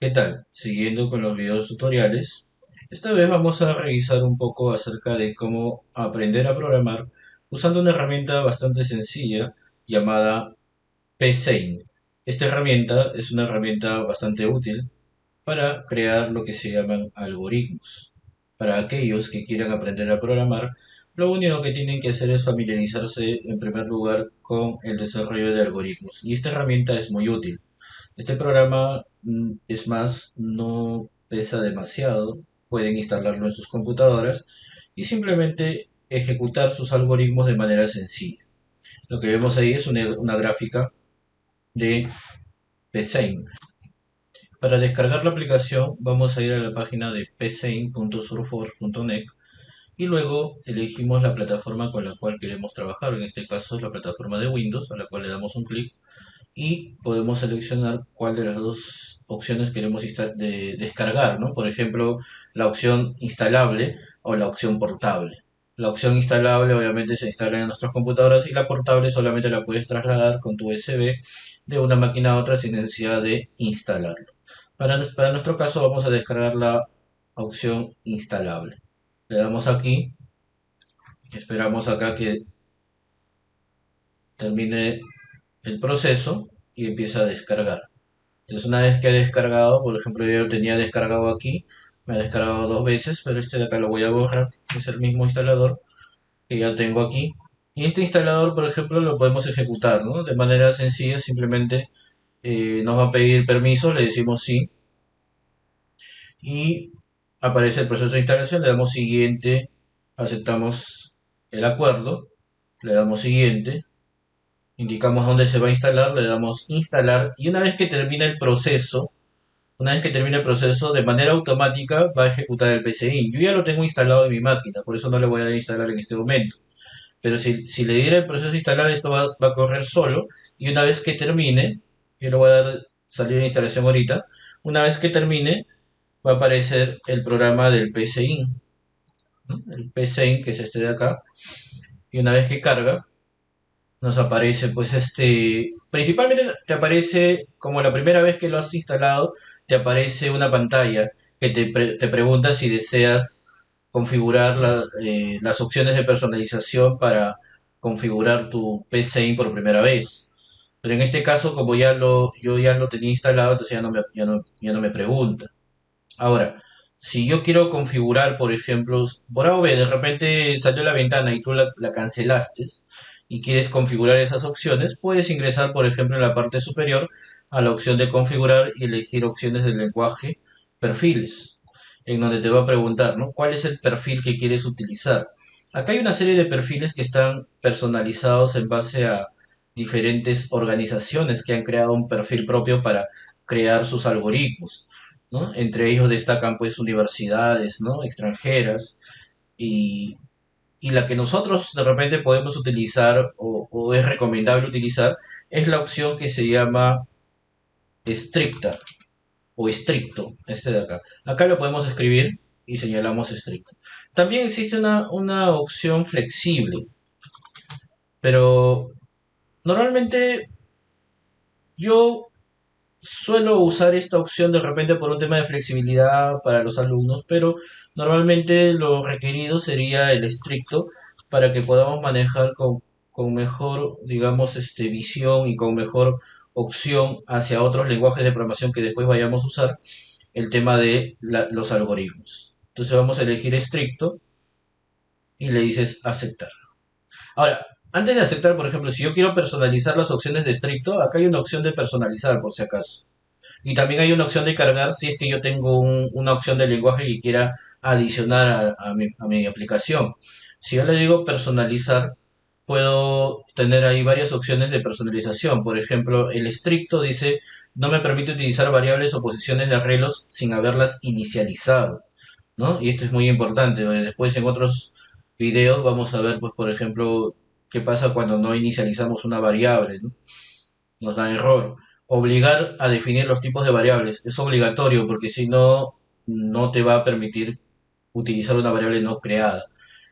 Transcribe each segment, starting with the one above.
¿Qué tal? Siguiendo con los videos tutoriales, esta vez vamos a revisar un poco acerca de cómo aprender a programar usando una herramienta bastante sencilla llamada PSeInt. Esta herramienta es una herramienta bastante útil para crear lo que se llaman algoritmos. Para aquellos que quieran aprender a programar, lo único que tienen que hacer es familiarizarse en primer lugar con el desarrollo de algoritmos. Y esta herramienta es muy útil. Este programa, es más, no pesa demasiado, pueden instalarlo en sus computadoras y simplemente ejecutar sus algoritmos de manera sencilla. Lo que vemos ahí es una gráfica de PSeInt. Para descargar la aplicación vamos a ir a la página de pseint.surfor.net y luego elegimos la plataforma con la cual queremos trabajar. En este caso es la plataforma de Windows, a la cual le damos un clic y podemos seleccionar cuál de las dos opciones queremos descargar, ¿no? Por ejemplo, la opción instalable o la opción portable. La opción instalable obviamente se instala en nuestras computadoras y la portable solamente la puedes trasladar con tu USB de una máquina a otra sin necesidad de instalarlo. Para nuestro caso vamos a descargar la opción instalable. Le damos aquí, esperamos acá que termine el proceso y empieza a descargar. Entonces una vez que ha descargado, por ejemplo yo lo tenía descargado aquí, me ha descargado dos veces, pero este de acá lo voy a borrar, es el mismo instalador que ya tengo aquí. Y este instalador, por ejemplo, lo podemos ejecutar, ¿no? De manera sencilla, simplemente nos va a pedir permiso, le decimos sí, y aparece el proceso de instalación, le damos siguiente, aceptamos el acuerdo, le damos siguiente, indicamos dónde se va a instalar, le damos instalar, y una vez que termine el proceso, de manera automática va a ejecutar el PCI. Yo ya lo tengo instalado en mi máquina, por eso no le voy a instalar en este momento. Pero si le diera el proceso de instalar, esto va a correr solo. Y una vez que termine, yo le voy a dar salida de instalación ahorita. Una vez que termine, va a aparecer el programa del PCI, ¿no? El PCI, que es este de acá. Y una vez que carga, nos aparece, pues principalmente te aparece, como la primera vez que lo has instalado, te aparece una pantalla que te pregunta si deseas configurar las opciones de personalización para configurar tu PC por primera vez. Pero en este caso, como yo ya lo tenía instalado, entonces ya no me pregunta. Ahora, si yo quiero configurar, por ejemplo, por A o B, de repente salió la ventana y tú la cancelaste y quieres configurar esas opciones, puedes ingresar, por ejemplo, en la parte superior a la opción de configurar y elegir opciones del lenguaje, perfiles, en donde te va a preguntar, ¿no? ¿Cuál es el perfil que quieres utilizar? Acá hay una serie de perfiles que están personalizados en base a diferentes organizaciones que han creado un perfil propio para crear sus algoritmos, ¿no? Entre ellos destacan pues universidades, ¿no? Extranjeras y, y la que nosotros de repente podemos utilizar o es recomendable utilizar es la opción que se llama estricta o estricto, este de acá. Acá lo podemos escribir y señalamos estricto. También existe una opción flexible, pero normalmente yo suelo usar esta opción de repente por un tema de flexibilidad para los alumnos, pero normalmente lo requerido sería el estricto para que podamos manejar con mejor, digamos, visión y con mejor opción hacia otros lenguajes de programación que después vayamos a usar el tema de los algoritmos. Entonces vamos a elegir estricto y le dices aceptar. Ahora, antes de aceptar, por ejemplo, si yo quiero personalizar las opciones de estricto, acá hay una opción de personalizar por si acaso. Y también hay una opción de cargar si es que yo tengo una opción de lenguaje que quiera adicionar a mi aplicación. Si yo le digo personalizar, puedo tener ahí varias opciones de personalización. Por ejemplo, el estricto dice no me permite utilizar variables o posiciones de arreglos sin haberlas inicializado, ¿no? Y esto es muy importante. Después en otros videos vamos a ver, pues, por ejemplo, qué pasa cuando no inicializamos una variable, ¿no? Nos da error. Obligar a definir los tipos de variables es obligatorio porque si no, no te va a permitir utilizar una variable no creada.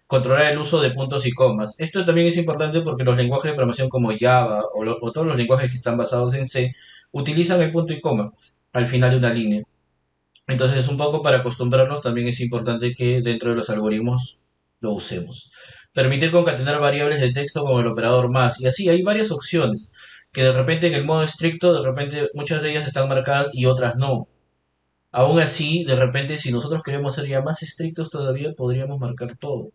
Controlar el uso de puntos y comas. Esto también es importante porque los lenguajes de programación como Java o todos los lenguajes que están basados en C utilizan el punto y coma al final de una línea. Entonces, un poco para acostumbrarnos, también es importante que dentro de los algoritmos lo usemos. Permitir concatenar variables de texto con el operador más. Y así hay varias opciones que de repente en el modo estricto, de repente muchas de ellas están marcadas y otras no. Aún así, de repente, si nosotros queremos ser ya más estrictos todavía, podríamos marcar todo.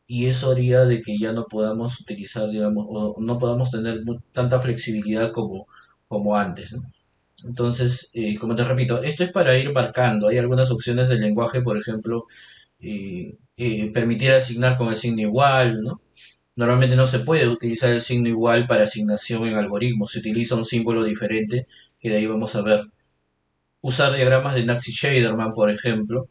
Y eso haría de que ya no podamos utilizar, digamos, o no podamos tener tanta flexibilidad como antes, ¿no? Entonces, como te repito, esto es para ir marcando. Hay algunas opciones del lenguaje, por ejemplo, permitir asignar con el signo igual, ¿no? Normalmente no se puede utilizar el signo igual para asignación en algoritmos. Se utiliza un símbolo diferente, que de ahí vamos a ver. Usar diagramas de Naxi-Shaderman, por ejemplo,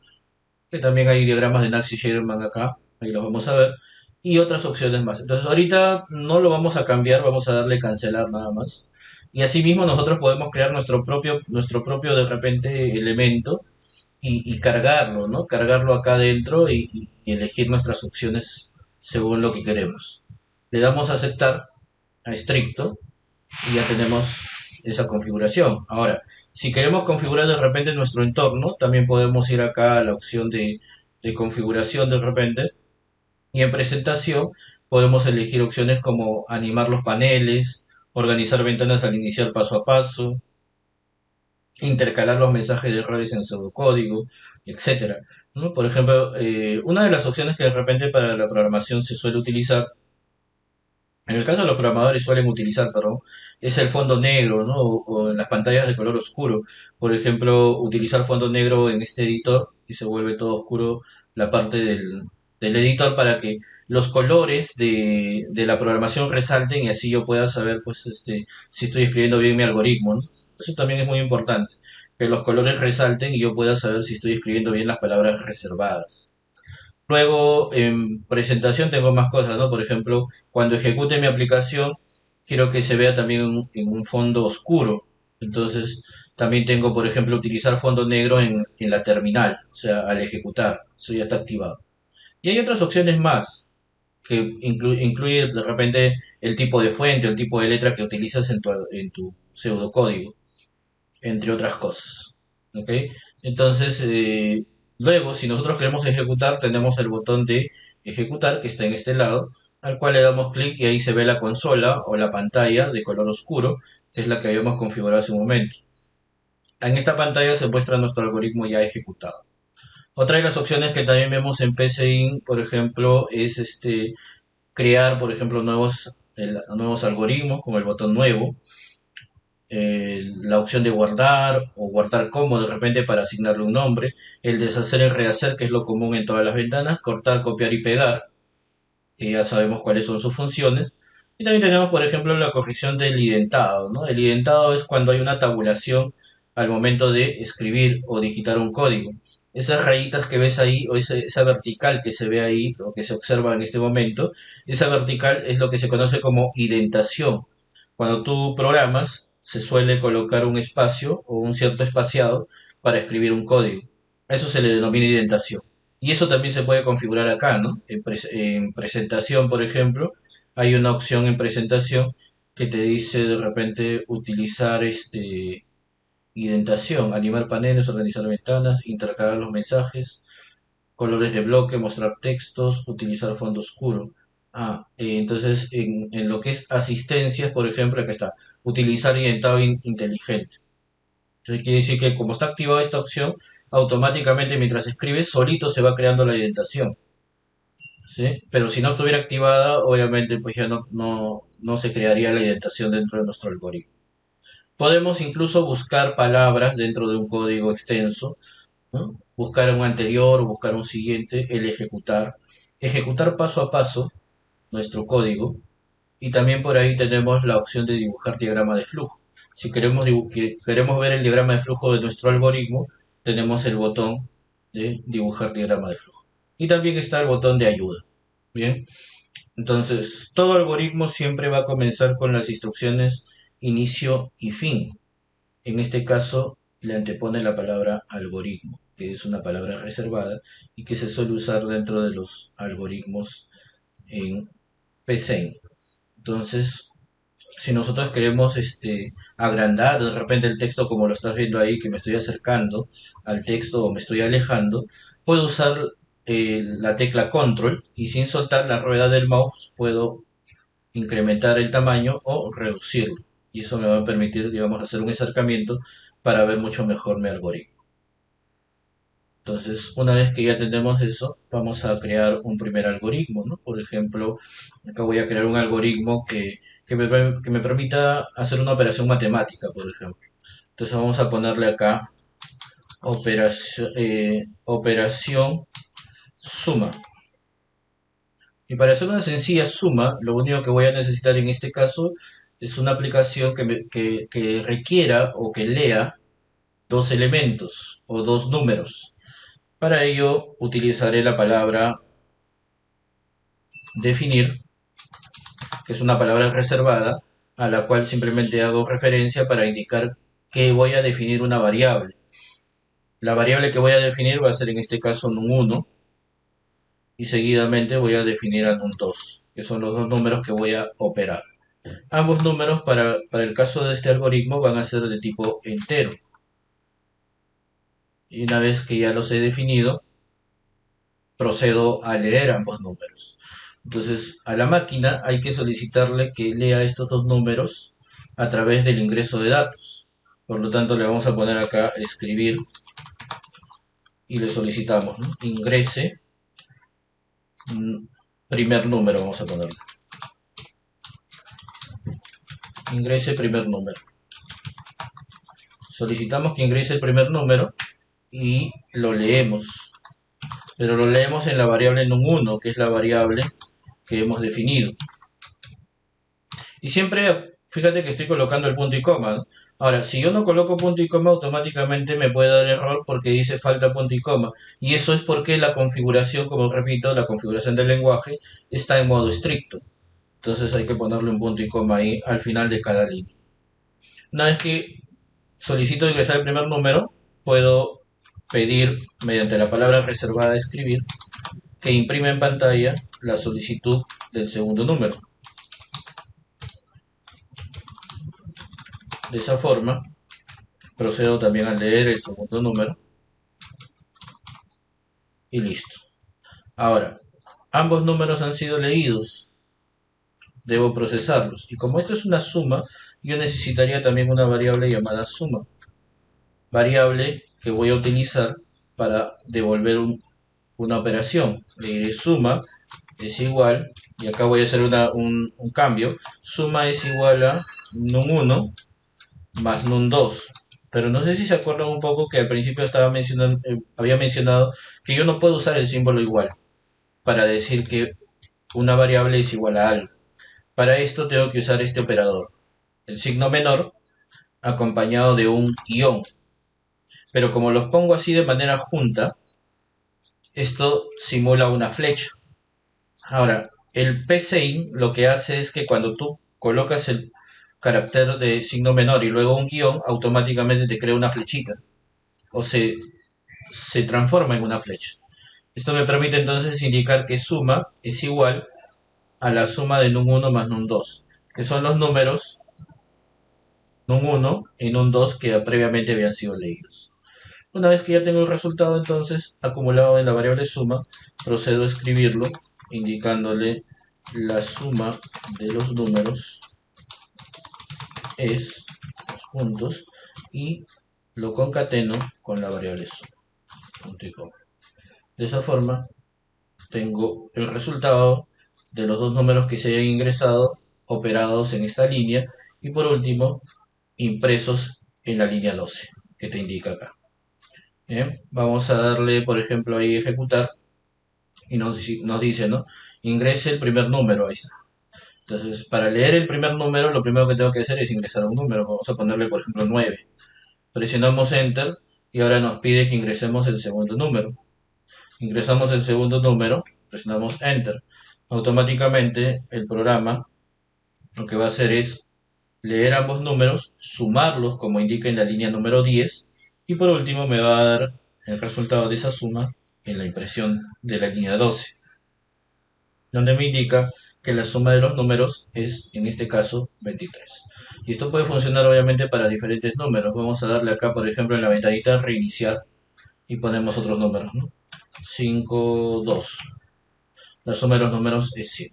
que también hay diagramas de Naxi-Shaderman acá, ahí los vamos a ver, y otras opciones más. Entonces ahorita no lo vamos a cambiar, vamos a darle cancelar nada más. Y asimismo nosotros podemos crear nuestro propio de repente elemento y cargarlo, ¿no? Cargarlo acá adentro y elegir nuestras opciones según lo que queremos. Le damos a aceptar, a estricto, y ya tenemos esa configuración. Ahora, si queremos configurar de repente nuestro entorno, también podemos ir acá a la opción de configuración de repente y en presentación podemos elegir opciones como animar los paneles, organizar ventanas al iniciar paso a paso, intercalar los mensajes de errores en pseudocódigo, etcétera, ¿no? Por ejemplo, una de las opciones que de repente para la programación se suele utilizar, en el caso de los programadores suelen utilizar, perdón, es el fondo negro, ¿no? O en las pantallas de color oscuro. Por ejemplo, utilizar fondo negro en este editor y se vuelve todo oscuro la parte del editor para que los colores de la programación resalten y así yo pueda saber, pues, si estoy escribiendo bien mi algoritmo, ¿no? Eso también es muy importante, que los colores resalten y yo pueda saber si estoy escribiendo bien las palabras reservadas. Luego, en presentación tengo más cosas, ¿no? Por ejemplo, cuando ejecute mi aplicación, quiero que se vea también en un fondo oscuro. Entonces, también tengo, por ejemplo, utilizar fondo negro en la terminal, o sea, al ejecutar. Eso ya está activado. Y hay otras opciones más, que incluye de repente el tipo de fuente, el tipo de letra que utilizas en tu pseudocódigo, entre otras cosas. ¿Ok? Entonces, luego, si nosotros queremos ejecutar, tenemos el botón de ejecutar que está en este lado, al cual le damos clic y ahí se ve la consola o la pantalla de color oscuro, que es la que habíamos configurado hace un momento. En esta pantalla se muestra nuestro algoritmo ya ejecutado. Otra de las opciones que también vemos en PCIN, por ejemplo, es crear, por ejemplo, nuevos algoritmos con el botón nuevo, la opción de guardar o guardar como de repente para asignarle un nombre, el deshacer y rehacer, que es lo común en todas las ventanas, cortar, copiar y pegar, que ya sabemos cuáles son sus funciones. Y también tenemos, por ejemplo, la corrección del identado, ¿no? El identado es cuando hay una tabulación al momento de escribir o digitar un código. Esas rayitas que ves ahí, o esa vertical que se ve ahí, o que se observa en este momento, esa vertical es lo que se conoce como indentación. Cuando tú programas, se suele colocar un espacio o un cierto espaciado para escribir un código. A eso se le denomina indentación. Y eso también se puede configurar acá, ¿no? En presentación, por ejemplo, hay una opción en presentación que te dice de repente utilizar indentación, animar paneles, organizar ventanas, intercalar los mensajes, colores de bloque, mostrar textos, utilizar fondo oscuro. Entonces en lo que es asistencias, por ejemplo, acá está, utilizar indentado inteligente. Entonces quiere decir que como está activada esta opción, automáticamente mientras escribes, solito se va creando la indentación. ¿Sí? Pero si no estuviera activada, obviamente pues ya no se crearía la indentación dentro de nuestro algoritmo. Podemos incluso buscar palabras dentro de un código extenso, ¿no? Buscar un anterior, buscar un siguiente, el ejecutar. Ejecutar paso a paso nuestro código. Y también por ahí tenemos la opción de dibujar diagrama de flujo. Si queremos ver el diagrama de flujo de nuestro algoritmo, tenemos el botón de dibujar diagrama de flujo. Y también está el botón de ayuda. Bien, entonces todo algoritmo siempre va a comenzar con las instrucciones inicio y fin. En este caso le antepone la palabra algoritmo, que es una palabra reservada y que se suele usar dentro de los algoritmos en PCIN. Entonces, si nosotros queremos agrandar de repente el texto como lo estás viendo ahí, que me estoy acercando al texto o me estoy alejando, puedo usar la tecla control y sin soltar la rueda del mouse puedo incrementar el tamaño o reducirlo. Y eso me va a permitir, digamos, hacer un acercamiento para ver mucho mejor mi algoritmo. Entonces, una vez que ya tenemos eso, vamos a crear un primer algoritmo, ¿no? Por ejemplo, acá voy a crear un algoritmo que me permita hacer una operación matemática, por ejemplo. Entonces vamos a ponerle acá operación suma. Y para hacer una sencilla suma, lo único que voy a necesitar en este caso es una aplicación que requiera o que lea dos elementos o dos números. Para ello utilizaré la palabra definir, que es una palabra reservada, a la cual simplemente hago referencia para indicar que voy a definir una variable. La variable que voy a definir va a ser en este caso num1 y seguidamente voy a definir al num2, que son los dos números que voy a operar. Ambos números para el caso de este algoritmo van a ser de tipo entero. Y una vez que ya los he definido, procedo a leer ambos números. Entonces, a la máquina hay que solicitarle que lea estos dos números a través del ingreso de datos. Por lo tanto, le vamos a poner acá escribir y le solicitamos, ¿no? Ingrese primer número, vamos a ponerlo. Ingrese primer número. Solicitamos que ingrese el primer número y lo leemos. Pero lo leemos en la variable num1, que es la variable que hemos definido. Y siempre, fíjate que estoy colocando el punto y coma, ¿no? Ahora, si yo no coloco punto y coma, automáticamente me puede dar error porque dice falta punto y coma. Y eso es porque la configuración, como repito, la configuración del lenguaje está en modo estricto. Entonces hay que ponerle un punto y coma ahí al final de cada línea. Una vez que solicito ingresar el primer número, puedo pedir, mediante la palabra reservada escribir, que imprime en pantalla la solicitud del segundo número. De esa forma, procedo también a leer el segundo número y listo. Ahora, ambos números han sido leídos, debo procesarlos. Y como esto es una suma, yo necesitaría también una variable llamada suma. Variable que voy a utilizar para devolver una operación. Le diré suma es igual, y acá voy a hacer un cambio. Suma es igual a num1 más num2. Pero no sé si se acuerdan un poco que al principio había mencionado que yo no puedo usar el símbolo igual para decir que una variable es igual a algo. Para esto tengo que usar este operador, el signo menor, acompañado de un guión. Pero como los pongo así de manera junta, esto simula una flecha. Ahora, el psein lo que hace es que cuando tú colocas el carácter de signo menor y luego un guión, automáticamente te crea una flechita. O se transforma en una flecha. Esto me permite entonces indicar que suma es igual a la suma de num1 más num2, que son los números num1 y num2 que previamente habían sido leídos. Una vez que ya tengo el resultado entonces acumulado en la variable suma, procedo a escribirlo indicándole la suma de los números es los puntos y lo concateno con la variable suma. Punto y coma. De esa forma tengo el resultado de los dos números que se hayan ingresado operados en esta línea y por último impresos en la línea 12 que te indica acá. Bien, vamos a darle por ejemplo ahí ejecutar y nos dice, ¿no? Ingrese el primer número, ahí está. Entonces, para leer el primer número, lo primero que tengo que hacer es ingresar un número. Vamos a ponerle, por ejemplo, 9. Presionamos Enter y ahora nos pide que ingresemos el segundo número. Ingresamos el segundo número, presionamos Enter. Automáticamente el programa lo que va a hacer es leer ambos números, sumarlos como indica en la línea número 10 y por último me va a dar el resultado de esa suma en la impresión de la línea 12, donde me indica que la suma de los números es, en este caso, 23. Y esto puede funcionar obviamente para diferentes números. Vamos a darle acá, por ejemplo, en la ventanita reiniciar y ponemos otros números, ¿no? 5, 2. La suma de los números es 100.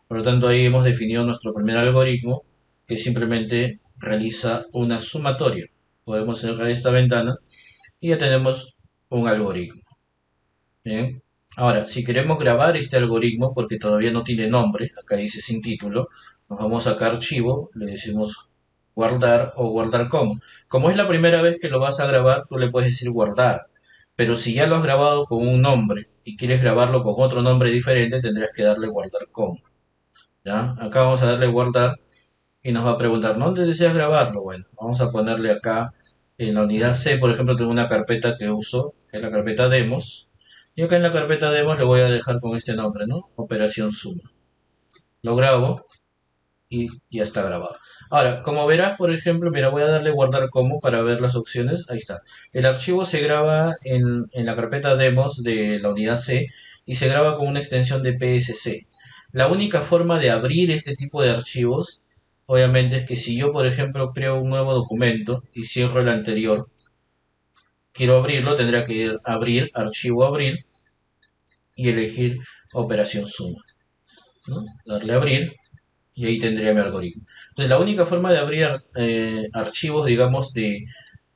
Por lo tanto, ahí hemos definido nuestro primer algoritmo, que simplemente realiza una sumatoria. Podemos cerrar esta ventana y ya tenemos un algoritmo. Bien. Ahora, si queremos grabar este algoritmo, porque todavía no tiene nombre, acá dice sin título, nos vamos acá a archivo, le decimos guardar o guardar como. Como es la primera vez que lo vas a grabar, tú le puedes decir guardar. Pero si ya lo has grabado con un nombre y quieres grabarlo con otro nombre diferente, tendrías que darle guardar como. ¿Ya? Acá vamos a darle guardar y nos va a preguntar, ¿dónde deseas grabarlo? Bueno, vamos a ponerle acá en la unidad C, por ejemplo, tengo una carpeta que uso, que es la carpeta demos, y acá en la carpeta demos le voy a dejar con este nombre, ¿no? Operación suma. Lo grabo y ya está grabado. Ahora, como verás, por ejemplo, mira, voy a darle guardar como para ver las opciones. Ahí está. El archivo se graba en la carpeta demos de la unidad C y se graba con una extensión de PSC. La única forma de abrir este tipo de archivos, obviamente, es que si yo, por ejemplo, creo un nuevo documento y cierro el anterior, quiero abrirlo, tendría que ir a abrir, archivo abrir y elegir operación suma, ¿no? Darle a abrir y ahí tendría mi algoritmo. Entonces, la única forma de abrir archivos, digamos, de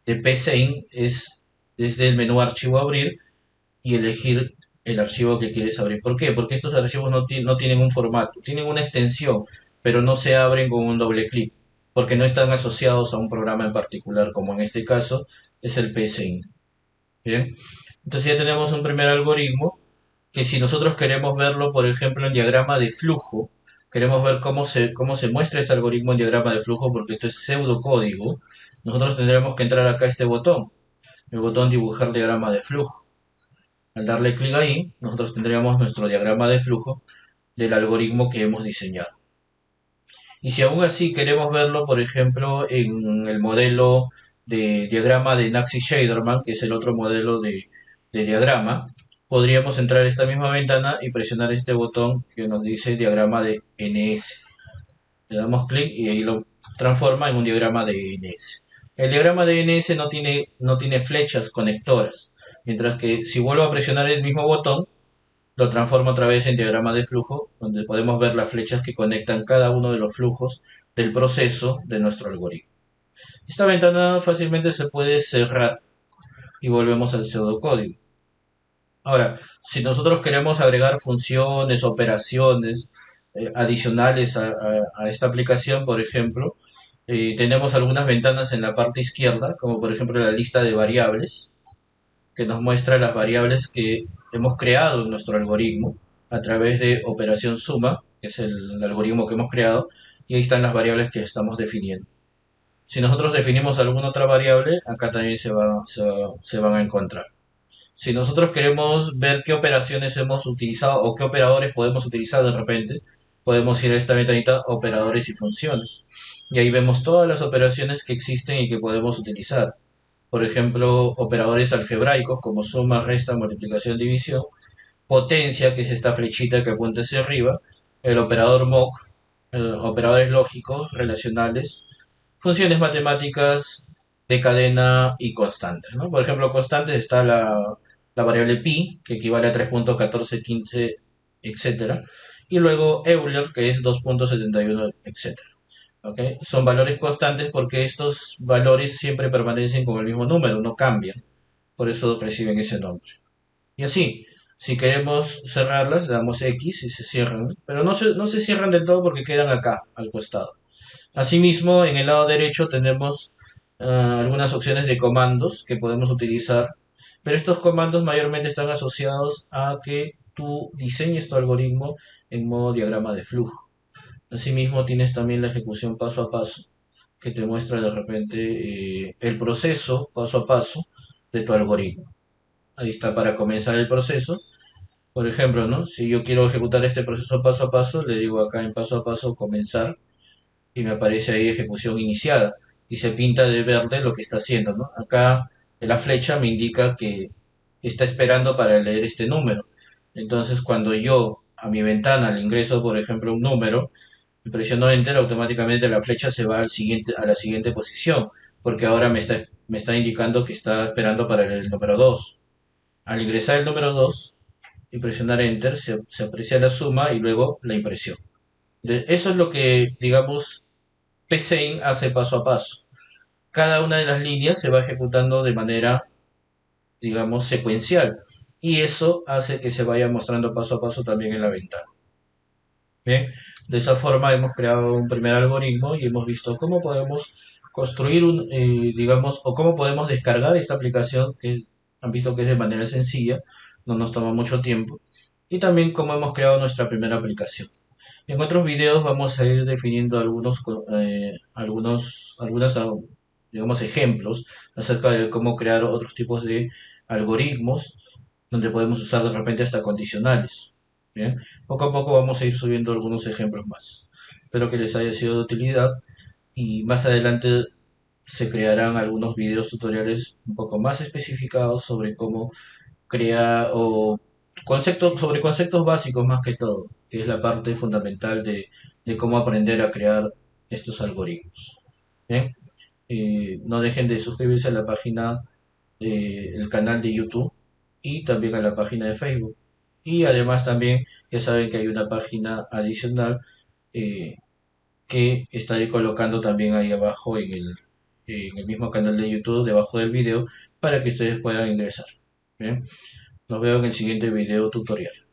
PCIN es desde el menú archivo abrir y elegir el archivo que quieres abrir. ¿Por qué? Porque estos archivos no tienen un formato, tienen una extensión, pero no se abren con un doble clic, porque no están asociados a un programa en particular, como en este caso es el PCIN. Bien, entonces ya tenemos un primer algoritmo que si nosotros queremos verlo, por ejemplo, en diagrama de flujo, queremos ver cómo se muestra este algoritmo en diagrama de flujo, porque esto es pseudocódigo, nosotros tendremos que entrar acá a este botón, el botón dibujar diagrama de flujo. Al darle clic ahí, nosotros tendríamos nuestro diagrama de flujo del algoritmo que hemos diseñado. Y si aún así queremos verlo, por ejemplo, en el modelo de diagrama de Naxi-Shaderman, que es el otro modelo de diagrama, podríamos entrar a esta misma ventana y presionar este botón que nos dice diagrama de NS. Le damos clic y ahí lo transforma en un diagrama de NS. El diagrama de NS no tiene flechas conectoras, mientras que si vuelvo a presionar el mismo botón, lo transforma otra vez en diagrama de flujo, donde podemos ver las flechas que conectan cada uno de los flujos del proceso de nuestro algoritmo. Esta ventana fácilmente se puede cerrar y volvemos al pseudocódigo. Ahora, si nosotros queremos agregar funciones, operaciones adicionales a esta aplicación, por ejemplo, tenemos algunas ventanas en la parte izquierda, como por ejemplo la lista de variables, que nos muestra las variables que hemos creado en nuestro algoritmo a través de operación suma, que es el algoritmo que hemos creado, y ahí están las variables que estamos definiendo. Si nosotros definimos alguna otra variable, acá también se van a encontrar. Si nosotros queremos ver qué operaciones hemos utilizado o qué operadores podemos utilizar de repente, podemos ir a esta ventanita operadores y funciones. Y ahí vemos todas las operaciones que existen y que podemos utilizar. Por ejemplo, operadores algebraicos como suma, resta, multiplicación, división, potencia, que es esta flechita que apunta hacia arriba, el operador mock, operadores lógicos, relacionales, funciones matemáticas de cadena y constantes, ¿no? Por ejemplo, constantes está la variable pi, que equivale a 3.1415, etcétera, y luego Euler, que es 2.71, etcétera. ¿Okay? Son valores constantes porque estos valores siempre permanecen con el mismo número, no cambian. Por eso reciben ese nombre. Y así, si queremos cerrarlas, le damos X y se cierran. Pero no se cierran del todo porque quedan acá, al costado. Asimismo, en el lado derecho tenemos algunas opciones de comandos que podemos utilizar. Pero estos comandos mayormente están asociados a que tú diseñes tu algoritmo en modo diagrama de flujo. Asimismo, tienes también la ejecución paso a paso, que te muestra de repente el proceso paso a paso de tu algoritmo. Ahí está para comenzar el proceso. Por ejemplo, ¿no? Si yo quiero ejecutar este proceso paso a paso, le digo acá en paso a paso comenzar y me aparece ahí ejecución iniciada y se pinta de verde lo que está haciendo, ¿no? Acá la flecha me indica que está esperando para leer este número. Entonces, cuando yo a mi ventana le ingreso, por ejemplo, un número, y presiono Enter, automáticamente la flecha se va a la siguiente posición, porque ahora me está indicando que está esperando para el número 2. Al ingresar el número 2 y presionar Enter, se aprecia la suma y luego la impresión. Eso es lo que, digamos, PCIN hace paso a paso. Cada una de las líneas se va ejecutando de manera, digamos, secuencial. Y eso hace que se vaya mostrando paso a paso también en la ventana. Bien, de esa forma hemos creado un primer algoritmo y hemos visto cómo podemos construir digamos, o cómo podemos descargar esta aplicación que han visto que es de manera sencilla, no nos toma mucho tiempo, y también cómo hemos creado nuestra primera aplicación. En otros videos vamos a ir definiendo digamos, ejemplos acerca de cómo crear otros tipos de algoritmos donde podemos usar de repente hasta condicionales. Bien, poco a poco vamos a ir subiendo algunos ejemplos más. Espero que les haya sido de utilidad y más adelante se crearán algunos videos tutoriales un poco más especificados sobre cómo crear o sobre conceptos básicos más que todo, que es la parte fundamental de cómo aprender a crear estos algoritmos. Bien, no dejen de suscribirse a la página, el canal de YouTube y también a la página de Facebook. Y además también ya saben que hay una página adicional, eh, que estaré colocando también ahí abajo en el mismo canal de YouTube, debajo del video, para que ustedes puedan ingresar. Bien, nos vemos en el siguiente video tutorial.